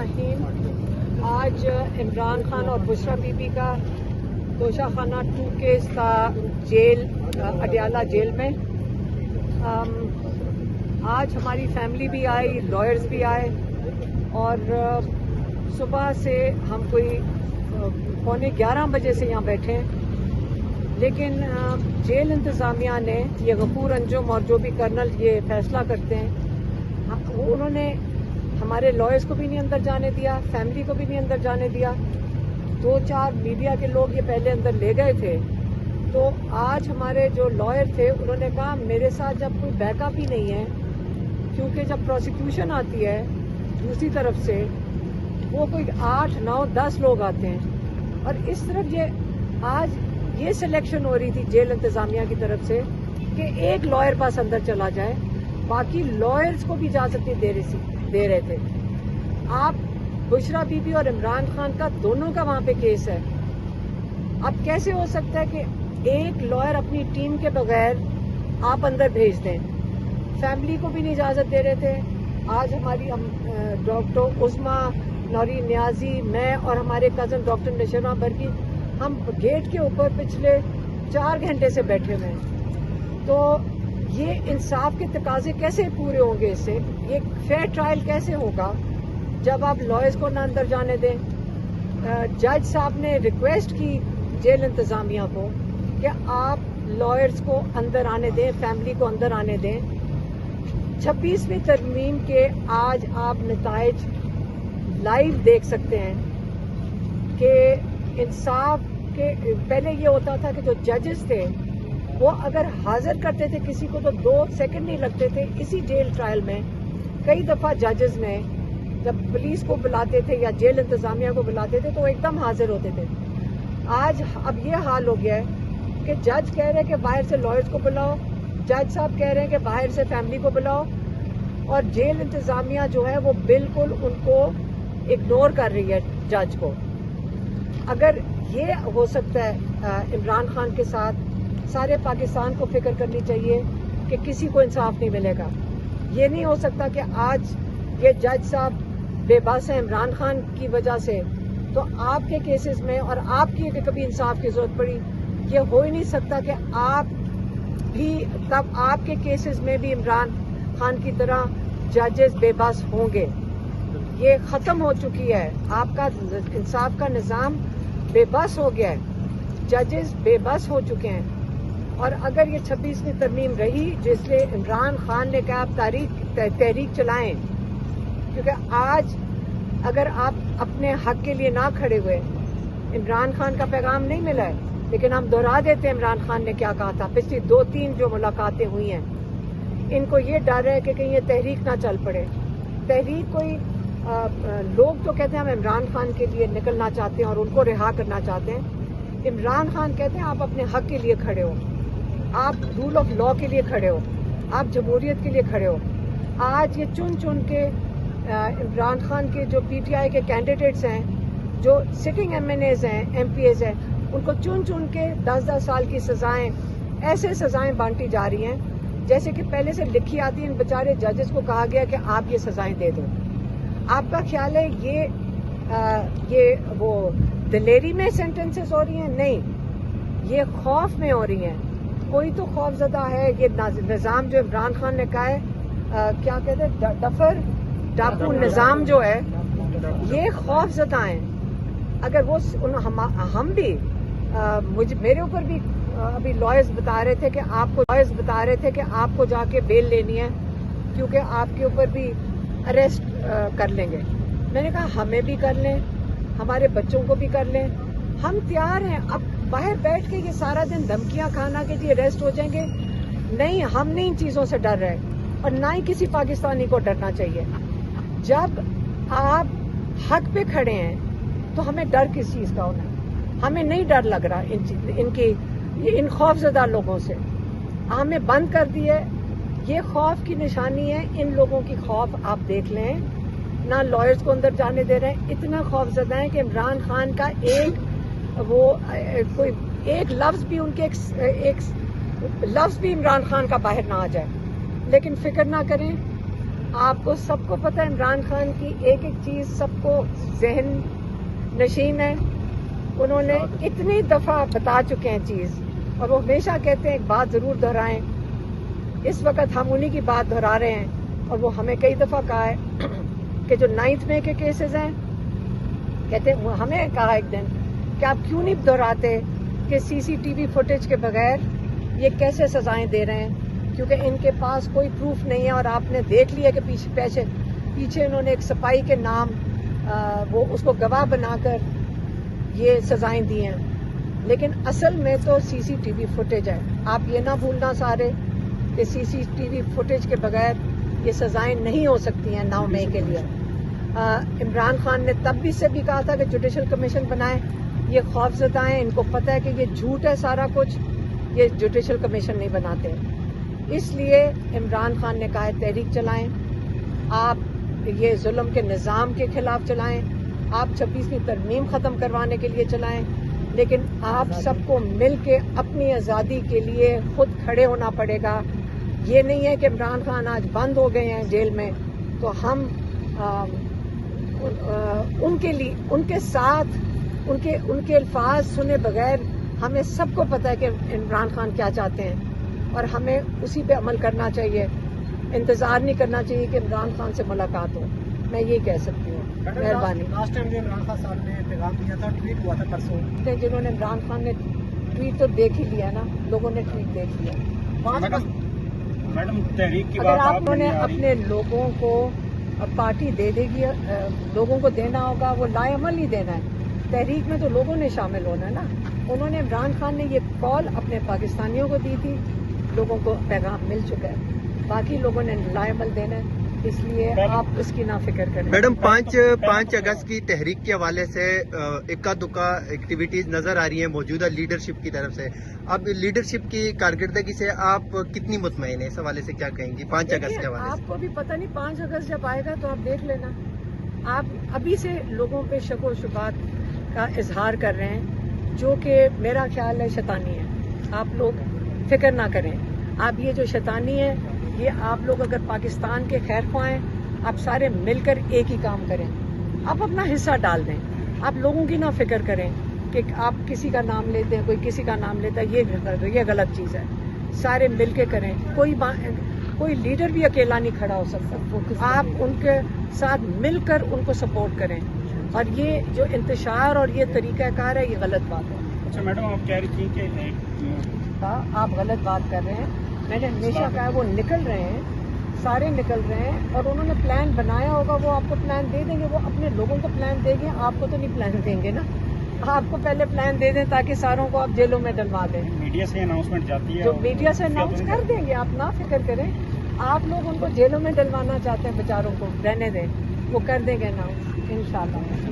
الرحیم. آج عمران خان اور بشرا بی بی کا توشہ خانہ 2 کیس تھا جیل اڈیالہ جیل میں. آج ہماری فیملی بھی آئی, لائرز بھی آئے, اور صبح سے ہم کوئی 11:15 بجے سے یہاں بیٹھے ہیں. لیکن جیل انتظامیہ نے, یہ غفور انجم اور جو بھی کرنل یہ فیصلہ کرتے ہیں, انہوں نے ہمارے لائرز کو بھی نہیں اندر جانے دیا, فیملی کو بھی نہیں اندر جانے دیا. 2-4 میڈیا کے لوگ یہ پہلے اندر لے گئے تھے. تو آج ہمارے جو لائر تھے انہوں نے کہا میرے ساتھ جب کوئی بیک اپ ہی نہیں ہے, کیونکہ جب پروسیکیوشن آتی ہے دوسری طرف سے وہ کوئی 8, 9, 10 لوگ آتے ہیں, اور اس طرف یہ آج یہ سلیکشن ہو رہی تھی جیل انتظامیہ کی طرف سے کہ ایک لائر پاس اندر چلا جائے, باقی لائرز کو بھی اجازت دے رہے تھے. آپ بشرا بی بی اور عمران خان کا دونوں کا وہاں پہ کیس ہے. اب کیسے ہو سکتا ہے کہ ایک لائر اپنی ٹیم کے بغیر آپ اندر بھیج دیں؟ فیملی کو بھی نہیں اجازت دے رہے تھے. آج ہماری ڈاکٹر عظما نوری نیازی, میں اور ہمارے کزن ڈاکٹر نشرہ برقی, ہم گیٹ کے اوپر پچھلے 4 گھنٹے سے بیٹھے ہوئے ہیں. تو یہ انصاف کے تقاضے کیسے پورے ہوں گے؟ اس سے یہ فیئر ٹرائل کیسے ہوگا جب آپ لائرز کو نہ اندر جانے دیں؟ جج صاحب نے ریکویسٹ کی جیل انتظامیہ کو کہ آپ لائرز کو اندر آنے دیں, فیملی کو اندر آنے دیں. 26ویں ترمیم کے آج آپ نتائج لائیو دیکھ سکتے ہیں کہ انصاف کے پہلے یہ ہوتا تھا کہ جو ججز تھے وہ اگر حاضر کرتے تھے کسی کو تو 2 سیکنڈ نہیں لگتے تھے. اسی جیل ٹرائل میں کئی دفعہ ججز نے جب پولیس کو بلاتے تھے یا جیل انتظامیہ کو بلاتے تھے تو وہ ایک دم حاضر ہوتے تھے. آج اب یہ حال ہو گیا ہے کہ جج کہہ رہے ہیں کہ باہر سے لائرز کو بلاؤ, جج صاحب کہہ رہے ہیں کہ باہر سے فیملی کو بلاؤ, اور جیل انتظامیہ جو ہے وہ بالکل ان کو اگنور کر رہی ہے جج کو. اگر یہ ہو سکتا ہے عمران خان کے ساتھ, سارے پاکستان کو فکر کرنی چاہیے کہ کسی کو انصاف نہیں ملے گا. یہ نہیں ہو سکتا کہ آج یہ جج صاحب بے بس ہیں عمران خان کی وجہ سے, تو آپ کے کیسز میں اور آپ کی کبھی انصاف کی ضرورت پڑی, یہ ہو ہی نہیں سکتا کہ آپ بھی تب آپ کے کیسز میں بھی عمران خان کی طرح ججز بے بس ہوں گے. یہ ختم ہو چکی ہے, آپ کا انصاف کا نظام بے بس ہو گیا ہے, ججز بے بس ہو چکے ہیں. اور اگر یہ 26ویں ترمیم رہی جس لیے عمران خان نے کہا آپ تحریک چلائیں, کیونکہ آج اگر آپ اپنے حق کے لیے نہ کھڑے ہوئے, عمران خان کا پیغام نہیں ملا ہے, لیکن ہم دہرا دیتے ہیں عمران خان نے کیا کہا تھا. پچھلی 2-3 جو ملاقاتیں ہوئی ہیں, ان کو یہ ڈر ہے کہ کہیں یہ تحریک نہ چل پڑے. تحریک کوئی لوگ تو کہتے ہیں ہم عمران خان کے لیے نکلنا چاہتے ہیں اور ان کو رہا کرنا چاہتے ہیں. عمران خان کہتے ہیں آپ اپنے حق کے لیے کھڑے ہو, آپ رول آف لا کے لیے کھڑے ہو, آپ جمہوریت کے لیے کھڑے ہو. آج یہ چن کے عمران خان کے جو پی ٹی آئی کے کینڈیڈیٹس ہیں, جو سٹنگ ایم این ایز ہیں, ایم پی ایز ہیں, ان کو چن کے 10-10 سال کی سزائیں, ایسے سزائیں بانٹی جا رہی ہیں جیسے کہ پہلے سے لکھی آتی. ان بیچارے ججز کو کہا گیا کہ آپ یہ سزائیں دے دو. آپ کا خیال ہے یہ وہ دلیری میں سینٹنسز ہو رہی ہیں؟ نہیں, یہ خوف میں ہو رہی ہیں. کوئی تو خوف زدہ ہے. یہ نظام جو عمران خان نے کہا ہے, کیا کہتے ہیں, ڈفر ڈاکو نظام جو ہے, یہ خوف زدہ ہیں. اگر وہ ہم بھی میرے اوپر بھی ابھی لائرز بتا رہے تھے کہ آپ کو جا کے بیل لینی ہے کیونکہ آپ کے اوپر بھی اریسٹ کر لیں گے. میں نے کہا ہمیں بھی کر لیں, ہمارے بچوں کو بھی کر لیں, ہم تیار ہیں. اب باہر بیٹھ کے یہ سارا دن دھمکیاں کھانا کہ جی اریسٹ ہو جائیں گے, نہیں, ہم نہیں ان چیزوں سے ڈر رہے, اور نہ ہی کسی پاکستانی کو ڈرنا چاہیے. جب آپ حق پہ کھڑے ہیں تو ہمیں ڈر کس چیز کا ہونا ہے؟ ہمیں نہیں ڈر لگ رہا ان خوف زدہ لوگوں سے. ہمیں بند کر دی ہے. یہ خوف کی نشانی ہے. ان لوگوں کی خوف آپ دیکھ لیں, نہ لائرز کو اندر جانے دے رہے ہیں, اتنا خوف زدہ ہیں کہ عمران خان کا کوئی ایک لفظ بھی ان کے ایک لفظ بھی عمران خان کا باہر نہ آ جائے. لیکن فکر نہ کریں, آپ کو سب کو پتہ ہے عمران خان کی ایک ایک چیز سب کو ذہن نشین ہے. انہوں نے اتنی دفعہ بتا چکے ہیں چیز, اور وہ ہمیشہ کہتے ہیں ایک بات ضرور دہرائیں. اس وقت ہم انہی کی بات دہرا رہے ہیں, اور وہ ہمیں کئی دفعہ کہا ہے کہ جو 9 مئی کے کیسز ہیں, کہتے ہیں ہمیں کہا ایک دن کہ آپ کیوں نہیں دہراتے کہ CCTV فوٹیج کے بغیر یہ کیسے سزائیں دے رہے ہیں, کیونکہ ان کے پاس کوئی پروف نہیں ہے. اور آپ نے دیکھ لیا کہ پیچھے انہوں نے ایک سپاہی کے نام وہ اس کو گواہ بنا کر یہ سزائیں دی ہیں. لیکن اصل میں تو CCTV فوٹیج ہے. آپ یہ نہ بھولنا سارے کہ CCTV فوٹیج کے بغیر یہ سزائیں نہیں ہو سکتی ہیں 9 مئی کے لیے. عمران خان نے تب بھی سے بھی کہا تھا کہ جوڈیشل کمیشن بنائیں. یہ خوفزدہ ہیں, ان کو پتہ ہے کہ یہ جھوٹ ہے سارا کچھ, یہ جوڈیشل کمیشن نہیں بناتے. اس لیے عمران خان نے کہا ہے تحریک چلائیں, آپ یہ ظلم کے نظام کے خلاف چلائیں, آپ 26ویں ترمیم ختم کروانے کے لیے چلائیں. لیکن آپ سب کو مل کے اپنی آزادی کے لیے خود کھڑے ہونا پڑے گا. یہ نہیں ہے کہ عمران خان آج بند ہو گئے ہیں جیل میں تو ہم ان کے لیے ان کے ساتھ ان کے الفاظ سنے بغیر, ہمیں سب کو پتہ ہے کہ عمران خان کیا چاہتے ہیں, اور ہمیں اسی پہ عمل کرنا چاہیے. انتظار نہیں کرنا چاہیے کہ عمران خان سے ملاقات ہو. میں یہ کہہ سکتی ہوں. مہربانی. لاسٹ ٹائم جو عمران خان صاحب نے پیغام دیا تھا, ٹویٹ ہوا تھا پرسوں, جنہوں نے عمران خان نے ٹویٹ تو دیکھ ہی لیا نا, لوگوں نے ٹویٹ دیکھ لیا. 5 اگست میڈم تحریک کی اگر بات آپ نے اپنے لوگوں کو پارٹی دے دے گی, لوگوں کو دینا ہوگا, وہ لائے عمل ہی دینا ہے. تحریک میں تو لوگوں نے شامل ہونا ہے نا. انہوں نے عمران خان نے یہ کال اپنے پاکستانیوں کو دی تھی, لوگوں کو پیغام مل چکا ہے, باقی لوگوں نے لائے عمل دینا ہے. اس لیے آپ اس کی نہ فکر کریں. میڈم 5 اگست کی تحریک کے حوالے سے اکا دکا ایکٹیویٹیز نظر آ رہی ہیں موجودہ لیڈرشپ کی طرف سے. اب لیڈرشپ کی کارکردگی سے آپ کتنی مطمئن ہیں, اس حوالے سے کیا کہیں گی 5 اگست کے حوالے سے؟ آپ کو بھی پتہ نہیں 5 اگست جب آئے گا تو آپ دیکھ لینا. آپ ابھی سے لوگوں پہ شک و شبہات کا اظہار کر رہے ہیں, جو کہ میرا خیال ہے شیطانی ہے. آپ لوگ فکر نہ کریں. آپ یہ جو شیطانی ہے, یہ آپ لوگ اگر پاکستان کے خیر خواہ ہیں, آپ سارے مل کر ایک ہی کام کریں, آپ اپنا حصہ ڈال دیں. آپ لوگوں کی نہ فکر کریں کہ آپ کسی کا نام لیتے ہیں, کوئی کسی کا نام لیتا ہے, یہ غلط چیز ہے. سارے مل کے کریں. کوئی لیڈر بھی اکیلا نہیں کھڑا ہو سکتا. آپ ان کے ساتھ مل کر ان کو سپورٹ کریں, اور یہ جو انتشار اور یہ طریقہ کار ہے, یہ غلط بات ہے. اچھا میڈم, آپ کہہ رہی تھی کہ آپ غلط بات کر رہے ہیں. میں نے ہمیشہ کہا وہ نکل رہے ہیں, سارے نکل رہے ہیں, اور انہوں نے پلان بنایا ہوگا, وہ آپ کو پلان دے دیں گے. وہ اپنے لوگوں کو پلان دیں گے, آپ کو تو نہیں پلان دیں گے نا. آپ کو پہلے پلان دے دیں تاکہ ساروں کو آپ جیلوں میں ڈلوا دیں. میڈیا سے اناؤنسمنٹ جاتی ہے, جو میڈیا سے اناؤنس کر دیں گے, آپ نہ فکر کریں. آپ لوگ ان کو جیلوں میں ڈلوانا چاہتے ہیں, بیچاروں کو رہنے دیں, وہ کر دیں گے اناؤنس انشاءاللہ.